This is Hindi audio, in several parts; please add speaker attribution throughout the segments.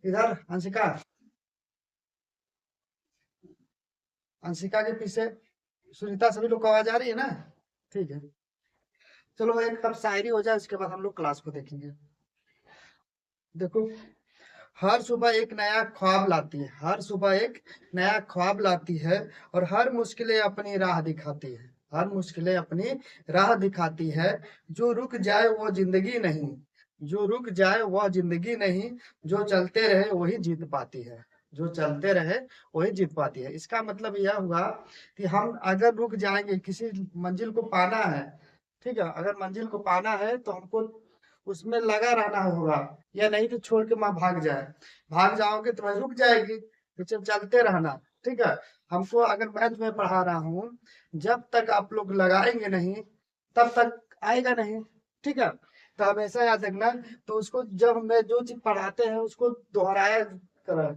Speaker 1: इधर अंशिका, अंशिका के पीछे सुनीता, सभी लोग को आवाज आ रही है ना? ठीक है, चलो एक कब शायरी हो जाए उसके बाद हम लोग क्लास को देखेंगे। देखो, हर सुबह एक नया ख्वाब लाती है, हर सुबह एक नया ख्वाब लाती है, और हर मुश्किलें अपनी राह दिखाती है, हर मुश्किलें अपनी राह दिखाती है। जो रुक जाए वो जिंदगी नहीं, जो रुक जाए वह जिंदगी नहीं, जो चलते रहे वही जीत पाती है, जो चलते रहे वही जीत पाती है। इसका मतलब यह हुआ कि हम अगर रुक जाएंगे, किसी मंजिल को पाना है, ठीक है, अगर मंजिल को पाना है तो हमको उसमें लगा रहना होगा, या नहीं तो छोड़ के माँ भाग जाए। भाग जाओगे तो वह रुक जाएगी, तो चलते रहना। ठीक है, हमको अगर मैथ में पढ़ा रहा हूँ, जब तक आप लोग लगाएंगे नहीं तब तक आएगा नहीं। ठीक है, तो हमेशा याद रखना। तो उसको जब हमें जो चीज पढ़ाते हैं उसको दोहराया करो,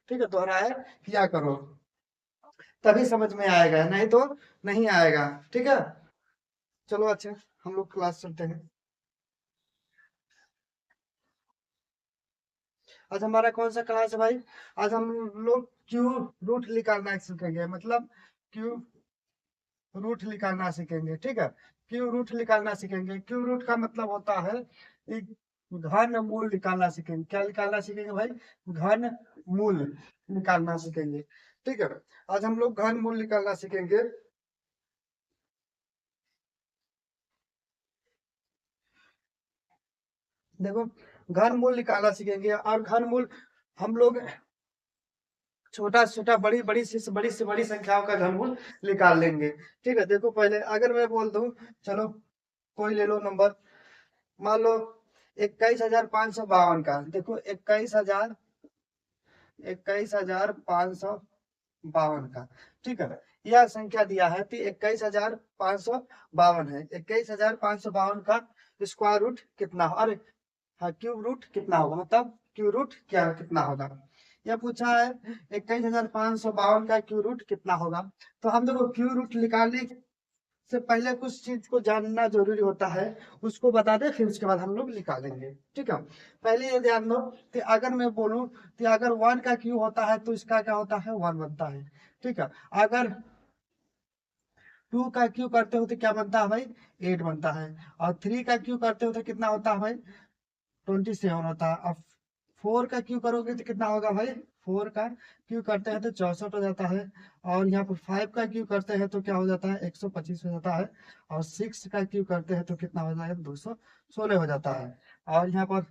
Speaker 1: ठीक है, दोहराया किया करो, तभी समझ में आएगा, नहीं तो नहीं आएगा। ठीक है, चलो अच्छा, हम लोग क्लास चलते हैं। आज हमारा कौन सा क्लास है भाई? आज हम लोग क्यू रूट निकालना सीखेंगे, मतलब क्यू रूट निकालना सीखेंगे। ठीक है, क्यू रूट निकालना सीखेंगे। क्यू रूट का मतलब होता है एक घन मूल निकालना सीखेंगे। क्या निकालना सीखेंगे भाई? घन मूल निकालना सीखेंगे। ठीक है, आज हम लोग घन मूल निकालना सीखेंगे। देखो, घन मूल निकालना सीखेंगे, और घन मूल हम लोग छोटा से छोटा, बड़ी से बड़ी संख्याओं का घनमूल निकाल लेंगे। ठीक है, देखो पहले अगर मैं बोल दूं, चलो कोई ले लो नंबर, मान लो 21,552 का। देखो 21,552 का। ठीक है, यह संख्या दिया है तो 21,552 है। 21,552 का स्क्वायर रूट कितना? अरे हाँ, क्यूब रूट कितना होगा, मतलब क्यूब रूट क्या कितना होगा, यह पूछा है। 21,552 का क्यू रूट कितना होगा? तो हम देखो क्यू रूट निकालने से पहले कुछ चीज को जानना जरूरी होता है, उसको बता दे, फिर उसके बाद हम लोग निकालेंगे। ठीक है, पहले ये ध्यान दो कि अगर मैं बोलूं कि अगर वन का क्यू होता है तो इसका क्या होता है? वन बनता है। ठीक है, अगर टू का क्यू करते हो तो क्या बनता है भाई? एट बनता है। और थ्री का क्यू करते हो तो कितना होता है भाई? 27 होता है। अब फोर का क्यू करोगे तो कितना होगा भाई? फोर का क्यू करते हैं तो 64 हो जाता है। और यहाँ पर फाइव का क्यू करते हैं तो क्या हो जाता है? 125 हो जाता है। और सिक्स का क्यू करते हैं तो कितना हो जाएगा? 216 हो जाता है। और यहाँ पर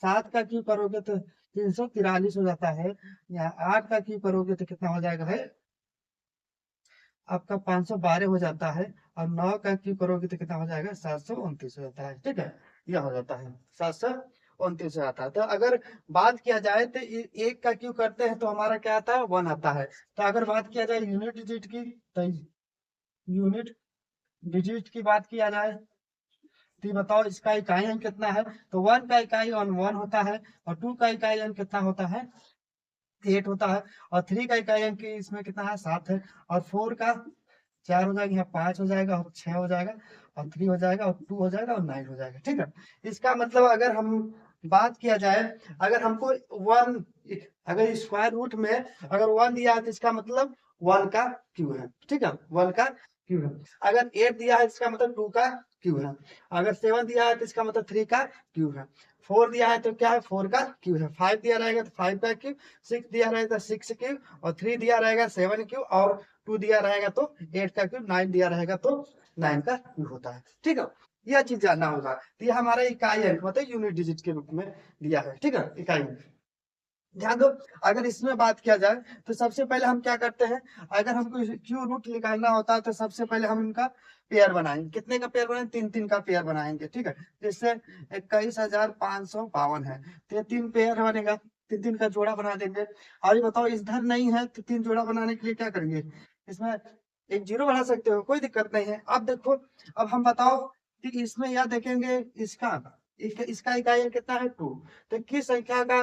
Speaker 1: सात का क्यू करोगे तो 343 हो जाता है। यहाँ आठ का क्यू करोगे तो कितना हो जाएगा भाई? आपका 512 हो जाता है। और नौ का क्यू करोगे तो कितना हो जाएगा? 729 हो जाता है। ठीक है, यह हो जाता है 729 हो जाता है। तो अगर बात किया जाए तो एक का क्यू करते हैं तो हमारा क्या आता है? वन आता है। तो अगर बात किया जाए यूनिट डिजिट की, तो यूनिट डिजिट की बात किया जाए तो ये बताओ इसका इकाई अंक कितना है? तो वन का इकाई अंक वन होता है, और टू का इकाई अंक कितना होता है? 8 होता है। और थ्री का इकाई अंक इसमें कितना है? 7 है। और फोर का 4 हो जाएगा, यहाँ 5 हो जाएगा, और 6 हो जाएगा, और 3 हो जाएगा, और 2 हो जाएगा, और 9 हो जाएगा। ठीक है, इसका मतलब अगर हम बात किया जाए, अगर हमको वन, अगर स्क्वायर रूट में अगर वन दिया है तो इसका मतलब वन का क्यू है। ठीक है, वन का क्यू है। अगर एट दिया है इसका मतलब टू का क्यू है। अगर सेवन दिया है तो इसका मतलब थ्री का क्यू है। फोर दिया है तो क्या है? फोर का क्यू है। फाइव दिया रहेगा तो फाइव का क्यू। सिक्स दिया रहेगा सिक्स क्यू। और थ्री दिया रहेगा सेवन क्यू। और टू दिया रहेगा तो एट का क्यू। नाइन दिया रहेगा तो नाइन का क्यू होता है। ठीक है, यह चीज जानना होगा। तो ये हमारा इकाई अंक मतलब यूनिट डिजिट के रूप में दिया है। ठीक है, इकाई अंक ध्यान दो। अगर इसमें बात किया जाए तो सबसे पहले हम क्या करते हैं? अगर हमको क्यू रूट निकालना होता है तो सबसे पहले हम इनका पेयर बनाएंगे। कितने का पेयर बनाएंगे? तीन तीन का पेयर बनाएंगे। ठीक है, जिससे 21,552 है तो ये तीन पेयर बनेगा, तीन तीन का जोड़ा बना देंगे। और ये बताओ इधर नहीं है तो तीन जोड़ा बनाने के लिए क्या करेंगे? इसमें एक जीरो बना सकते हो, कोई दिक्कत नहीं है। अब देखो, अब हम बताओ कि इसमें यह देखेंगे इसका इसका इकाई अंक कितना है? टू। तो किस संख्या का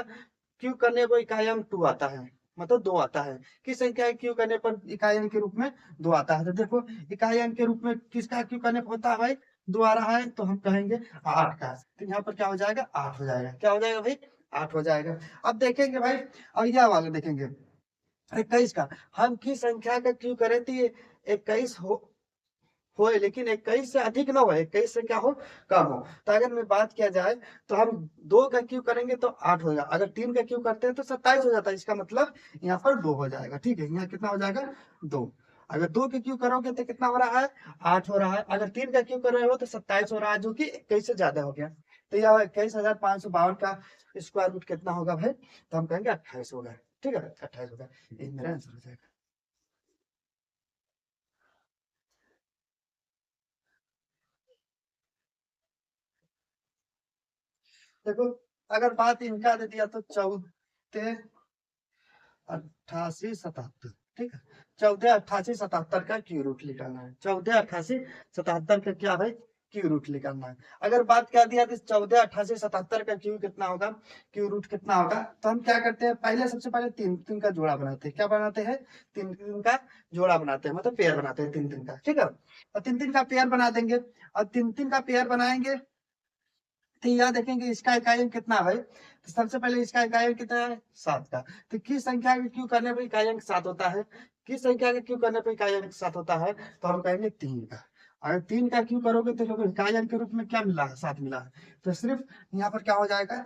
Speaker 1: क्यू करने पर इकाई अंक टू आता है? मतलब दो आता है। किस संख्या क्यू करने पर इकाई अंक के रूप में दो आता है? तो देखो, इकाई अंक के रूप में किसका क्यू करने पर होता है भाई? दो आ रहा है तो हम कहेंगे आठ का। तो यहाँ पर क्या हो जाएगा? आठ हो जाएगा। क्या हो जाएगा भाई? 8 हो जाएगा। अब देखेंगे भाई, अब यह वाला देखेंगे 21 का, हम किस संख्या का क्यों करें तो ये 21 हो, लेकिन 21 से अधिक ना हो, 21 से क्या हो, कम हो। तो अगर मैं बात किया जाए तो हम 2 का क्यों करेंगे तो 8 होगा, अगर 3 का क्यों करते हैं तो 27 हो जाता है, इसका मतलब यहाँ पर 2 हो जाएगा। ठीक है, यहाँ कितना हो जाएगा 2। अगर 2 के क्यों करोगे तो कितना हो रहा है 8 हो रहा है, अगर 3 का क्यों कर रहे हो तो 27 हो रहा है, जो कि 21 से ज्यादा हो गया। तो यह 21,552 का स्क्वायर रूट कितना होगा भाई, तो हम कहेंगे 28 होगा। ठीक है, 28 होगा, ये मेरा आंसर हो जाएगा। देखो, अगर बात इनका दे दिया तो 14, 88, 77। ठीक है, 14, 88, 77 का क्यू रूट निकालना है। 14, 88, 77 का क्या भाई, क्यू रूट निकालना है। अगर बात क्या दिया तो 14, 88, 77 का क्यू कितना होगा, क्यू रूट कितना होगा, तो हम क्या करते हैं, पहले सबसे पहले तीन तीन का जोड़ा बनाते हैं। क्या बनाते हैं, तीन तीन का जोड़ा बनाते हैं, मतलब पेयर बनाते हैं तीन तीन का। ठीक है, और तीन तीन का पेयर बना देंगे, और तीन तीन का पेयर बनाएंगे तो यह देखेंगे इसका इकाई अंक कितना है भाई, तो सबसे पहले इसका इकाई अंक कितना है 7 का। तो किस संख्या के क्यों करने पर इकाई अंक 7 होता है, किस संख्या के क्यों करने पर इकाई अंक 7 होता है, तो हम कहेंगे 3 का। अगर 3 का क्यों करोगे तो देखो इकाई अंक के रूप में क्या मिला है, 7 मिला है, तो सिर्फ यहाँ पर क्या हो जाएगा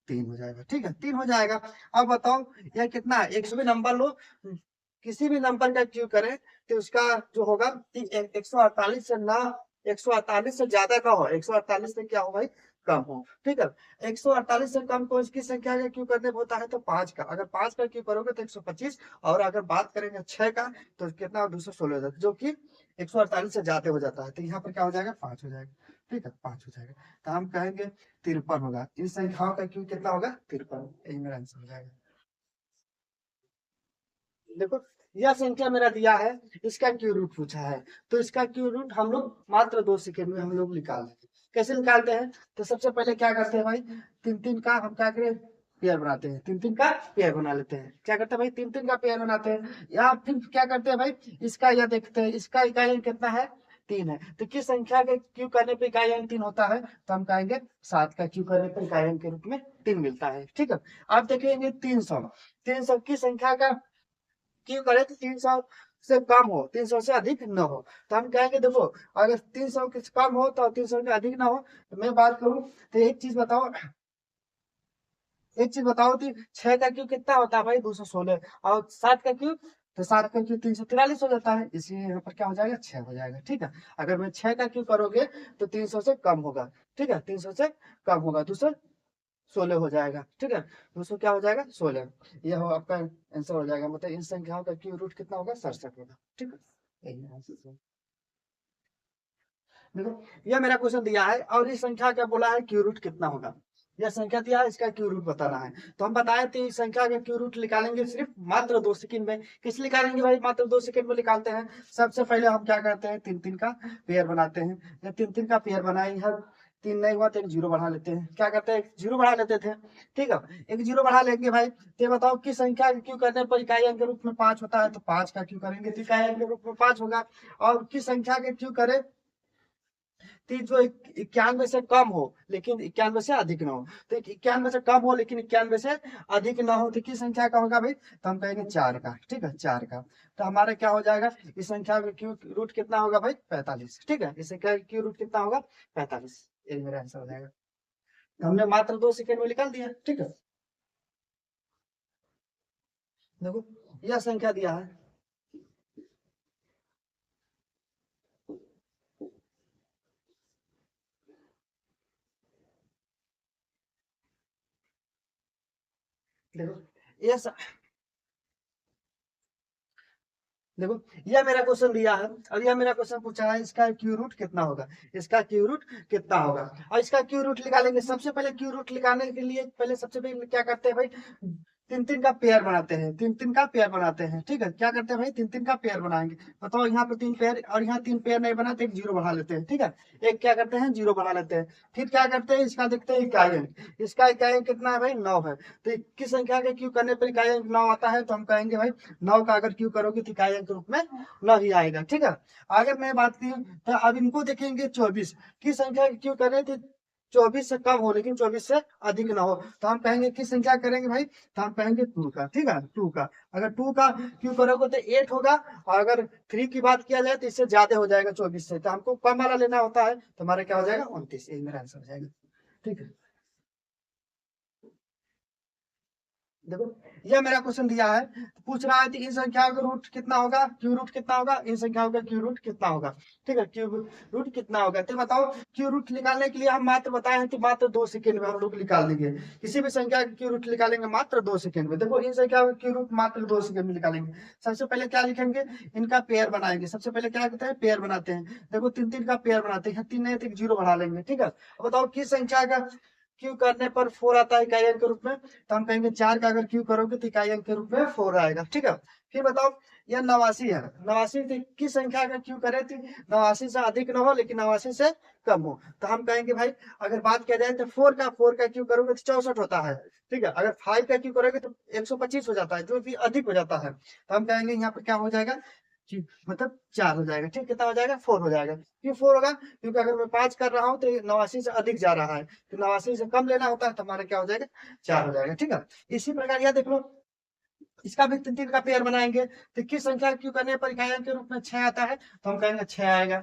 Speaker 1: 3 हो जाएगा। ठीक है, 3 हो जाएगा। अब बताओ यह कितना है, एक भी नंबर लो, किसी भी नंबर का क्यों करें तो उसका जो होगा 148 से ना, 148 से ज्यादा का हो, 148 से क्या हो भाई, कम हो। ठीक है, 148 से कम को इसकी संख्या का क्यों करने पे होता है तो 5 का, अगर 5 का क्यों करोगे तो 125, और अगर बात करेंगे 6 का तो कितना 216 हो जाता है, जो कि 148 से ज्यादा हो जाता है। तो यहाँ पर क्या हो जाएगा 5 हो जाएगा। ठीक है, 5 हो जाएगा, तो हम कहेंगे 53 होगा। इन संख्याओं का क्यों कितना होगा 53, यही मेरा आंसर हो जाएगा। देखो, यह संख्या मेरा दिया है, इसका क्यू रूट पूछा है, तो इसका क्यू रूट हम लोग मात्र 2 सेकंड में हम लोग निकाल लेंगे। कैसे निकालते हैं, तो सबसे पहले क्या करते हैं भाई, तीन तीन का हम क्या करें, पेयर बनाते हैं, तीन तीन का पेयर बना लेते हैं। क्या करते हैं भाई, तीन तीन का पेयर बनाते हैं, या फिर क्या करते हैं भाई, इसका यह देखते हैं, इसका इकाई अंक कितना है 3 है, तो किस संख्या के क्यू करने पे इकाई अंक 3 होता है, तो हम कहेंगे 7 का क्यू करने पर इकाई अंक के रूप में 3 मिलता है। ठीक है, आप देखेंगे 300, 300 की संख्या का क्यों करे तो 300 से कम हो, 300 से अधिक न हो। तो हम कहेंगे देखो, अगर 300 के कम हो तो 300 के अधिक ना हो, तो मैं बात करूं तो एक चीज बताओ, एक चीज बताओ कि 6 का क्यों कितना होता है भाई 216, और 7 का क्यों, तो 7 का क्यों 343 हो जाता है, इसलिए यहाँ पर क्या हो जाएगा 6 हो जाएगा। ठीक है, अगर मैं 6 का क्यों करोगे तो 300 से कम होगा। ठीक है, 300 से कम होगा, 216 हो जाएगा। ठीक है, 200 क्या हो जाएगा 16, यह हो आपका आंसर हो जाएगा। मतलब इन संख्याओं का क्यू रूट कितना होगा 67 होगा। ठीक है, यही है आंसर। देखो, यह मेरा क्वेश्चन दिया है और इस संख्या का बोला है क्यू रूट कितना होगा, यह संख्या दिया है, इसका क्यू रूट बताना है। तो हम बताए थे इस संख्या का क्यू रूट निकालेंगे सिर्फ मात्र 2 सेकंड में। किस निकालेंगे भाई, मात्र 2 सेकंड में निकालते हैं। सबसे पहले हम क्या करते हैं, तीन तीन का पेयर बनाते हैं, या तीन तीन का पेयर बनाए, हर तीन नहीं हुआ तो एक जीरो बढ़ा लेते हैं। क्या करते हैं, एक जीरो बढ़ा लेते थे। ठीक है, एक जीरो बढ़ा लेंगे भाई, तो बताओ किस संख्या का क्यू करने पर इकाई अंक के रूप में 5 होता है, तो 5 का क्यू करेंगे तो इकाई अंक के रूप में 5 होगा। और किस संख्या के क्यू करें कि जो 91 से कम हो लेकिन 91 से अधिक ना हो, तो 91 से कम हो लेकिन 91 से अधिक ना हो, तो किस संख्या का होगा भाई, तो हम कहेंगे 4 का। ठीक है, 4 का, तो हमारा क्या हो जाएगा, इस संख्या का क्यू रूट कितना होगा भाई 45। ठीक है, इस संख्या का क्यू रूट कितना होगा 45, ये मेरा आंसर हो जाएगा। तो हमने मात्र 2 सेकंड में निकाल दिया। ठीक है, देखो यह संख्या दिया है, देखो यह देखो, यह मेरा क्वेश्चन दिया है और यह मेरा क्वेश्चन पूछा है इसका क्यू रूट कितना होगा, इसका क्यू रूट कितना होगा। और इसका क्यू रूट निकालेंगे, सबसे पहले क्यू रूट निकालने के लिए पहले सबसे पहले क्या करते हैं भाई, तीन तीन का पेयर बनाते हैं, तीन तीन का पेयर बनाते हैं। ठीक है, क्या करते हैं भाई, तीन तीन का पेयर बनाएंगे। बताओ यहाँ पे 3 पेयर और यहाँ 3 पेयर नहीं बना तो एक जीरो बढ़ा लेते हैं। ठीक है, एक क्या करते हैं जीरो बढ़ा लेते हैं, फिर क्या करते हैं इसका देखते हैं इकाई अंक, इसका इकाई अंक कितना है भाई 9 है। तो किस संख्या के क्यू करने पर इकाई अंक 9 आता है, तो हम कहेंगे भाई 9 का अगर क्यू करोगे तो इकाई अंक के रूप में 9 ही आएगा। ठीक है, अगर मैं बात की तो अब इनको देखेंगे 24, किस संख्या के क्यू कर रहे थे 24 से कम हो लेकिन 24 से अधिक ना हो, तो हम कहेंगे किस संख्या करेंगे भाई, तो हम कहेंगे 2 का, ठीक है, 2 का। अगर 2 का क्यों करोगे तो 8 होगा, और अगर 3 की बात किया जाए तो इससे ज्यादा हो जाएगा 24 से, तो हमको कम वाला लेना होता है, तो हमारा क्या हो जाएगा 29, यही मेरा आंसर हो जाएगा, ठीक है। देखो यह मेरा क्वेश्चन दिया है, पूछ रहा है कि इन संख्याओं का रूट कितना होगा, क्यू रूट कितना होगा, इन संख्याओं का क्यू रूट कितना होगा, ठीक है, क्यू रूट कितना होगा, तो बताओ क्यू रूट निकालने के लिए हम मात्र बताए हैं कि मात्र 2 सेकेंड में हम लोग निकाल देंगे, किसी भी संख्या का क्यू रूट निकालेंगे मात्र 2 सेकेंड में। देखो इन संख्याओं का क्यू रूट मात्र 2 सेकेंड में निकालेंगे। सबसे पहले क्या लिखेंगे, इनका पेयर बनाएंगे, सबसे पहले क्या करते हैं पेयर बनाते हैं, देखो तीन तीन का पेयर बनाते हैं, तीन नहीं तो 0 बढ़ा लेंगे, ठीक है। अब बताओ किस संख्या का क्यू करने पर 4 आता है इकाई अंक के रूप में, तो हम कहेंगे 4 का अगर क्यू करोगे तो इकाई अंक के रूप में 4 आएगा, ठीक है। फिर बताओ यह 89 है, 89 किस संख्या का क्यू करे थी, 89 से अधिक न हो लेकिन 89 से कम हो, तो हम कहेंगे भाई अगर बात किया जाए तो 4 का क्यू करोगे तो 64 होता है, ठीक है। अगर 5 का क्यू करोगे तो 125 हो जाता है, जो भी अधिक हो जाता है, तो हम कहेंगे यहाँ पर क्या हो जाएगा, मतलब 4 हो जाएगा, ठीक, कितना हो जाएगा 4 हो जाएगा। क्यों 4 होगा, क्योंकि अगर मैं 5 कर रहा हूँ तो 89 से अधिक जा रहा है, तो 89 से कम लेना होता है, तो हमारा क्या हो जाएगा 4 हो जाएगा, ठीक है। इसी प्रकार यह देख लो, इसका भी तीन तीन का पेयर बनाएंगे, तो किस संख्या क्यू करने पर इकाई अंक के रूप में 6 आता है, तो हम कहेंगे 6 आएगा,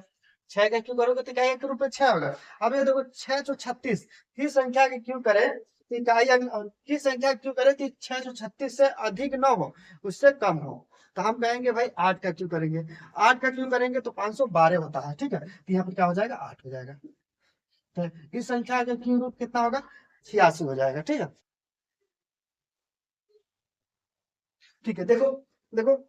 Speaker 1: 6 का क्यू करोगे तो इकाई अंक के रूप में 6 होगा। अब ये देखो 6 सौ 36 किस संख्या के क्यू करे तो इकाई अंक, किस संख्या क्यू करे तो 636 से अधिक न हो, उससे कम हो, तो हम कहेंगे भाई 8 का क्यू करेंगे, 8 का क्यू करेंगे तो 512 होता है, ठीक है, तो यहाँ पर क्या हो जाएगा 8 हो जाएगा, तो इस संख्या का क्यू रूट कितना होगा 86 हो जाएगा, ठीक है। ठीक है, देखो देखो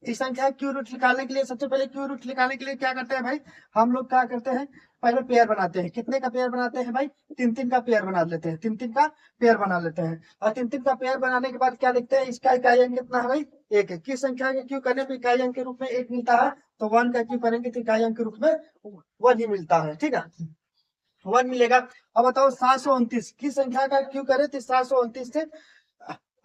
Speaker 1: इस संख्या क्यू रूट निकालने के लिए सबसे पहले क्यू रूट निकालने के लिए क्या करते हैं भाई, हम लोग क्या करते हैं पहले पेयर बनाते हैं, कितने का पेयर बनाते हैं भाई, तीन तीन का पेयर बना लेते हैं, तीन तीन का पेयर बना लेते हैं, और तीन तीन का पेयर बनाने के बाद क्या देखते हैं इसका इकाई अंक कितना है भाई, एक है, किस संख्या के क्यू करने पे इकाई अंक के रूप में एक मिलता है, तो 1 का क्यू करेंगे तो इकाई अंक के रूप में 1 ही मिलता है, ठीक है, 1 मिलेगा। अब बताओ 729 किस संख्या का क्यू करे तो 729 से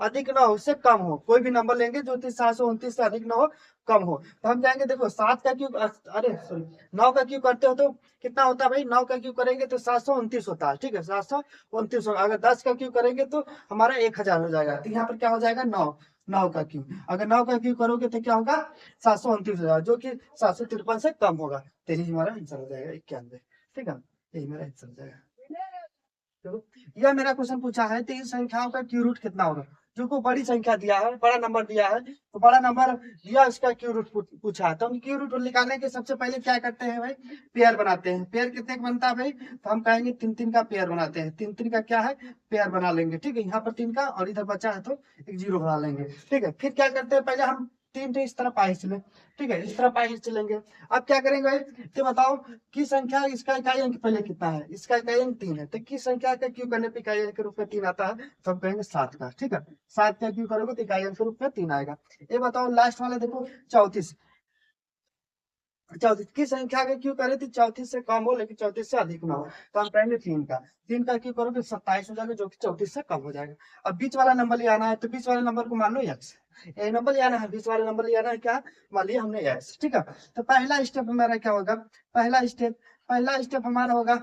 Speaker 1: अधिक ना हो, उससे कम हो, कोई भी नंबर लेंगे जो 729 से अधिक ना हो, कम हो, तो हम जाएंगे देखो 7 का क्यू, अरे सॉरी 9 का क्यू करते हो तो कितना होता है भाई, 9 का क्यू करेंगे तो 729 होता है, ठीक है, 729 होगा। अगर 10 का क्यू करेंगे तो हमारा 1000 हो जाएगा, तो यहाँ पर क्या हो जाएगा 9, 9 का क्यू, अगर 9 का क्यू करोगे तो क्या होगा 729 हो जाएगा, जो कि 753 से कम होगा, तो यही हमारा आंसर हो जाएगा 91, ठीक है, यही मेरा आंसर हो जाएगा। देखो यह मेरा क्वेश्चन पूछा है तीन संख्याओं का क्यू रूट कितना होगा, जो को बड़ी संख्या दिया है, बड़ा नंबर दिया है, तो बड़ा नंबर दिया इसका क्यू रूट पूछा है, तो हम क्यू रूट निकालने के सबसे पहले क्या करते हैं भाई, पेयर बनाते हैं। पेयर कितने का बनता है भाई, तो हम कहेंगे तीन तीन का पेयर बनाते हैं, तीन तीन का क्या है पेयर बना लेंगे, ठीक है, यहाँ पर 3 का और इधर बचा है तो एक 0 बना लेंगे, ठीक है। फिर क्या करते हैं पहले हम तीन तो इस तरफ पाई चले, ठीक है, इस तरफ पाई चलेंगे। अब क्या करेंगे भाई, तो बताओ की संख्या, इसका इकाई अंक पहले कितना है, इसका इकाई अंक 3 है, तो किस संख्या का क्यू करने पे इकाई अंक के रूप में 3 आता है, तो हम कहेंगे 7 का, ठीक है, 7 का क्यू करोगे तो इकाई अंक के रूप में 3 आएगा। ये बताओ लास्ट वाला देखो 34, 34 की संख्या का क्यू करे तो 34 से कम हो लेकिन 34 से अधिक ना हो, तो हम कहेंगे 3 का, 3 का क्यू करोगे 27 हो जाएगा, जो कि 34 से कम हो जाएगा। अब बीच वाला नंबर ले आना है, तो बीच वाले नंबर को मान लो एक्स, ये नंबर ले आना है, बीच वाला नंबर ले आना है क्या, मान लिया हमने एक्स, ठीक है। तो पहला स्टेप हमारा क्या होगा, पहला स्टेप हमारा होगा,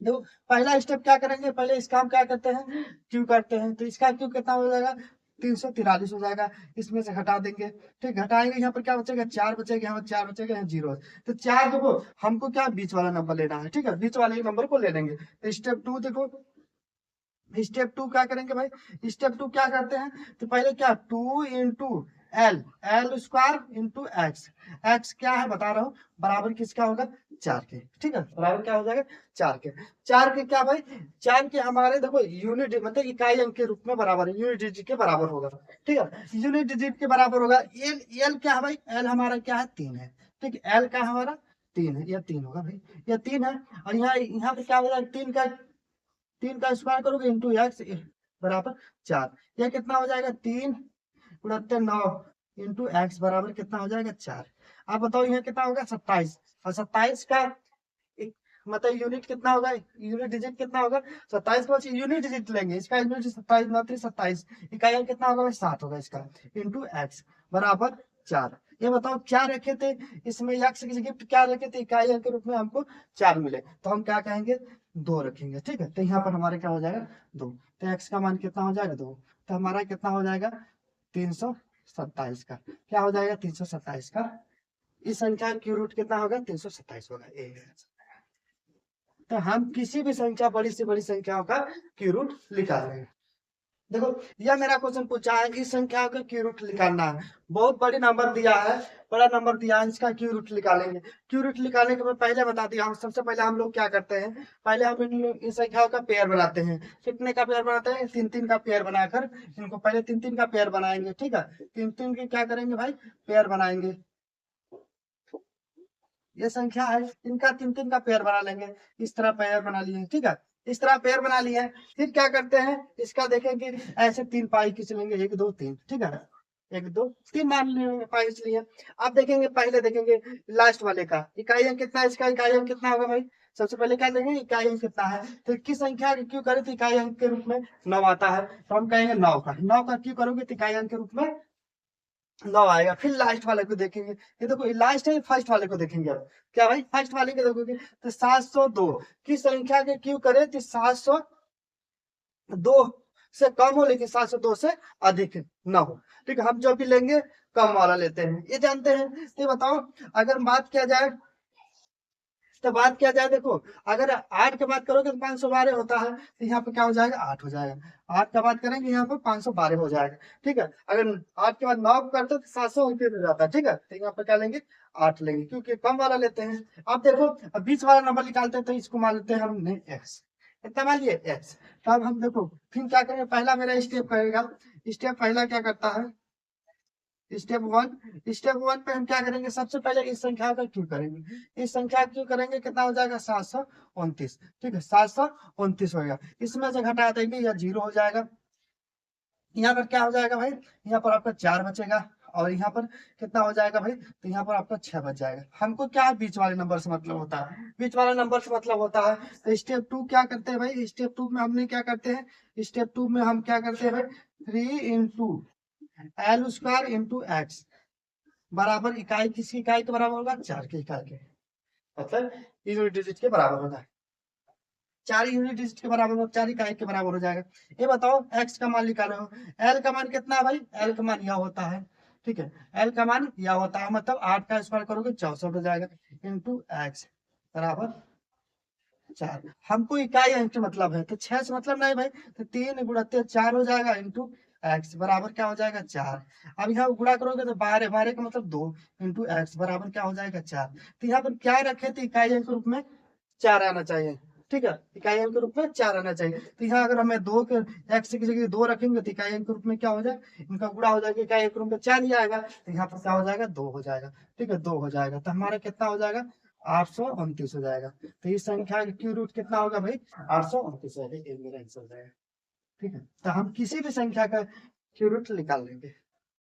Speaker 1: देखो पहला स्टेप क्या करेंगे, पहले इसका हम क्या करते हैं क्यू करते हैं, तो इसका क्यू कितना हो जाएगा 343 हो जाएगा, इसमें से घटा देंगे, ठीक, घटाएंगे यहाँ पर क्या बचेगा 4 बचेगा, यहाँ पर 4 बचेगा, यहाँ 0, तो 4 देखो हमको क्या बीच वाला नंबर लेना है, ठीक है, बीच वाले नंबर को ले लेंगे। तो स्टेप 2 देखो, स्टेप 2 क्या करेंगे भाई, स्टेप 2 क्या करते हैं, तो पहले क्या 2 into L, L square into x, x क्या है बता रहा हूँ, बराबर किसका होगा 4 के, ठीक है, बराबर क्या हो जाएगा 4 के, 4 के क्या भाई, 4 के हमारे देखो यूनिट मतलब इकाई अंक के रूप में बराबर है, यूनिट डिजिट के बराबर होगा, ठीक है, यूनिट डिजिट के बराबर होगा। एल, एल क्या है भाई, एल हमारा क्या है 3 है, ठीक है, एल का हमारा 3 है, यह 3 होगा भाई, यह 3 है, और यहाँ यहाँ पे क्या हो जाएगा 3 का स्क्वायर करोगे इंटू एक्स बराबर 4, यह कितना हो जाएगा 3 × 9 इंटू एक्स बराबर कितना हो जाएगा 4। अब बताओ यहाँ कितना होगा 27, और 27 का मतलब यूनिट कितना होगा, यूनिट डिजिट कितना होगा 27 को यूनिट डिजिट लेंगे, इसका यूनिट 27 9 27, इकाई अंक कितना होगा भाई 7 होगा इसका, इंटू एक्स बराबर 4। ये बताओ क्या रखे थे इसमें, एक्स की जगह क्या रखे थे इकाई अंक के रूप में हमको 4 मिले, तो हम क्या कहेंगे 2 रखेंगे, ठीक है। तो यहाँ पर हमारे क्या हो जाएगा 2, तो x का मान कितना हो जाएगा 2, तो हमारा कितना हो जाएगा 327 का, क्या हो जाएगा 327 का, इस संख्या का क्यू रूट कितना होगा 327 होगा। तो हम किसी भी संख्या बड़ी से बड़ी संख्याओं का क्यू रूट निकालेंगे। देखो यह मेरा क्वेश्चन पूछा है कि इस संख्या का क्यू रूट निकालना है, बहुत बड़ी नंबर दिया है, बड़ा नंबर दिया है, इसका क्यू रूट निकालेंगे। क्यू रूट निकालने के मैं पहले बता दिया हूँ, सबसे पहले हम लोग क्या करते हैं, पहले हम इन संख्याओं का पेयर बनाते हैं। कितने का पेयर बनाते हैं, 3-3 का पेयर बनाकर इनको पहले 3-3 का पेयर बनाएंगे, ठीक है। 3-3 के क्या करेंगे भाई, पेयर बनाएंगे। ये संख्या है, इनका 3-3 का पेयर बना लेंगे, इस तरह पेयर बना लिए, ठीक है। इस तरह पेयर बना लिए, फिर क्या करते हैं, इसका देखेंगे ऐसे 3 पाई खींच लेंगे, 1 2 3, ठीक है। 1 2 3 मान लेंगे, पाई खींच लिए। अब देखेंगे, पहले देखेंगे लास्ट वाले का इकाई अंक कितना है, इसका इकाई अंक कितना होगा भाई, सबसे पहले क्या देखेंगे इकाई अंक कितना है, तो किस संख्या का क्यों करें तो इकाई अंक के रूप में 9 आता है, तो हम कहेंगे 9 का, 9 का क्यों करोगे तो इकाई अंक के रूप में 9 आएगा। फिर लास्ट वाले को देखेंगे, ये देखो लास्ट है, फर्स्ट वाले को देखेंगे। अब क्या भाई, फर्स्ट वाले को देखोगे तो 702 की संख्या के क्यों करे तो 702 से कम हो लेकिन 702 से अधिक ना हो, ठीक है। हम जो भी लेंगे कम वाला लेते हैं, ये जानते हैं। तो बताओ अगर बात किया जाए, तो बात किया जाए, देखो अगर 8 की बात करोगे तो 512 होता है, तो यहाँ पे क्या हो जाएगा 8 हो जाएगा। 8 का बात करेंगे यहाँ पे 512 हो जाएगा, ठीक है। अगर 8 के बाद 9 करते तो 729 हो जाता है, ठीक है। तो यहाँ पे क्या लेंगे 8 लेंगे, क्योंकि कम वाला लेते हैं। अब देखो अब 20 वाला नंबर निकालते हैं, तो इसको मान लेते हैं हमने x, इतना मान लिए x। तब हम देखो फिर क्या करेंगे, पहला मेरा स्टेप करेगा, स्टेप पहला क्या करता है, स्टेप 1 पे हम क्या करेंगे, सबसे पहले इस संख्या का क्यों करेंगे, इस संख्या का क्यों करेंगे, कितना हो जाएगा 729, ठीक है। 729 होगा, इसमें से घटा देंगे या 0 हो जाएगा। यहाँ पर क्या हो जाएगा भाई, यहाँ पर आपका 4 बचेगा, और यहाँ पर कितना हो जाएगा भाई, तो यहाँ पर आपका 6 बच जाएगा। हमको क्या बीच वाले नंबर से मतलब होता है, बीच वाले नंबर से मतलब होता है, तो स्टेप 2 क्या करते हैं भाई, स्टेप 2 में हमने क्या करते हैं, स्टेप 2 में हम क्या करते हैं भाई, 3 into L square into x बराबर इकाई, किसकी इकाई के बराबर होगा 4 की इकाई के, मतलब यूनिट डिजिट के बराबर होगा, 4 यूनिट डिजिट के बराबर होगा, 4 इकाई के बराबर हो जाएगा। ये बताओ एक्स का मान निकालो, एल का मान कितना है भाई, एल का मान यह होता है, ठीक है। एल का मान यह होता है, मतलब 8 का स्क्वायर करोगे 64 हो जाएगा, इंटू एक्स बराबर 4। हमको इकाई अंक से मतलब है, तो 6 से मतलब नहीं भाई, तो 3 गुणा 4 हो जाएगा, इंटू एक्स बराबर क्या हो जाएगा 4। अब यहाँ गुणा करोगे तो 12, 12 का मतलब 2, इंटू एक्स बराबर क्या हो जाएगा 4। तो यहाँ पर क्या रखे थे, इकाई अंक के रूप में 4 आना चाहिए, ठीक है। इकाई अंक के रूप में 4 आना चाहिए, तो यहाँ अगर हमें 2 के एक्स की जगह 2 रखेंगे तो इकाई अंक के रूप में क्या हो जाए, इनका गुणा हो जाएगा, इकाई अंक के रूप में 4 ही आएगा, तो यहाँ पर क्या हो जाएगा 2 हो जाएगा, ठीक है। 2 हो जाएगा, तो हमारा कितना हो जाएगा 829 हो जाएगा। तो इस संख्या का क्यू रूट कितना होगा भाई, 829 है, ये मेरा आंसर हो जाएगा, ठीक है। तो हम किसी भी संख्या का क्यू रूट निकाल लेंगे।